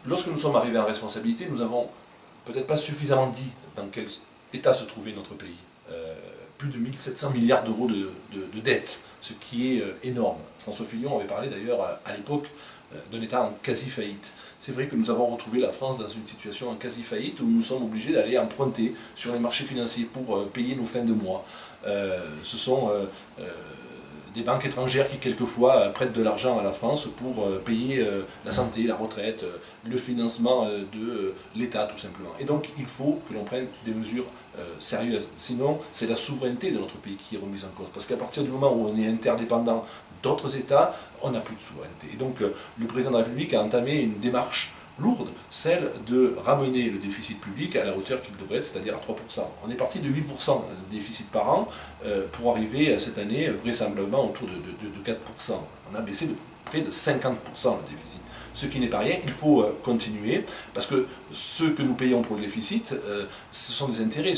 lorsque nous sommes arrivés en responsabilité, nous avons peut-être pas suffisamment dit dans quel état se trouvait notre pays. Plus de 1700 milliards d'euros de dettes, ce qui est énorme. François Fillon avait parlé d'ailleurs à l'époque d'un État en quasi-faillite. C'est vrai que nous avons retrouvé la France dans une situation en quasi-faillite où nous sommes obligés d'aller emprunter sur les marchés financiers pour payer nos fins de mois. Ce sont des banques étrangères qui quelquefois prêtent de l'argent à la France pour payer la santé, la retraite, le financement de l'État tout simplement. Et donc il faut que l'on prenne des mesures sérieuses. Sinon, c'est la souveraineté de notre pays qui est remise en cause. Parce qu'à partir du moment où on est interdépendant d'autres États, on n'a plus de souveraineté. Et donc le président de la République a entamé une démarche lourde, celle de ramener le déficit public à la hauteur qu'il devrait être, c'est-à-dire à 3%. On est parti de 8% de déficit par an pour arriver cette année vraisemblablement autour de 4%. On a baissé de près de 50% le déficit. Ce qui n'est pas rien, il faut continuer, parce que ce que nous payons pour le déficit, ce sont des intérêts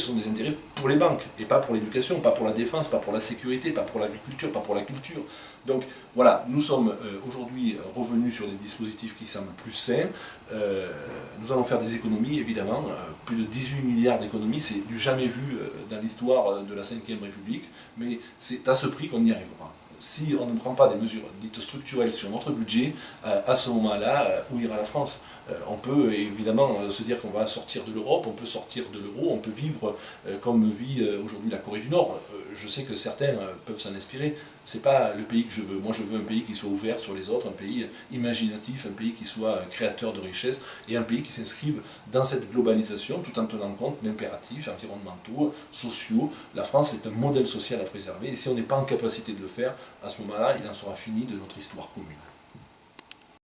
pour les banques, et pas pour l'éducation, pas pour la défense, pas pour la sécurité, pas pour l'agriculture, pas pour la culture. Donc voilà, nous sommes aujourd'hui revenus sur des dispositifs qui semblent plus sains. Nous allons faire des économies, évidemment, plus de 18 milliards d'économies, c'est du jamais vu dans l'histoire de la Ve République, mais c'est à ce prix qu'on y arrivera. Si on ne prend pas des mesures dites structurelles sur notre budget, à ce moment-là, où ira la France? On peut évidemment se dire qu'on va sortir de l'Europe, on peut sortir de l'euro, on peut vivre comme vit aujourd'hui la Corée du Nord. Je sais que certains peuvent s'en inspirer. C'est pas le pays que je veux. Moi, je veux un pays qui soit ouvert sur les autres, un pays imaginatif, un pays qui soit créateur de richesses et un pays qui s'inscrive dans cette globalisation tout en tenant compte d'impératifs environnementaux, sociaux. La France est un modèle social à préserver et si on n'est pas en capacité de le faire, à ce moment-là, il en sera fini de notre histoire commune.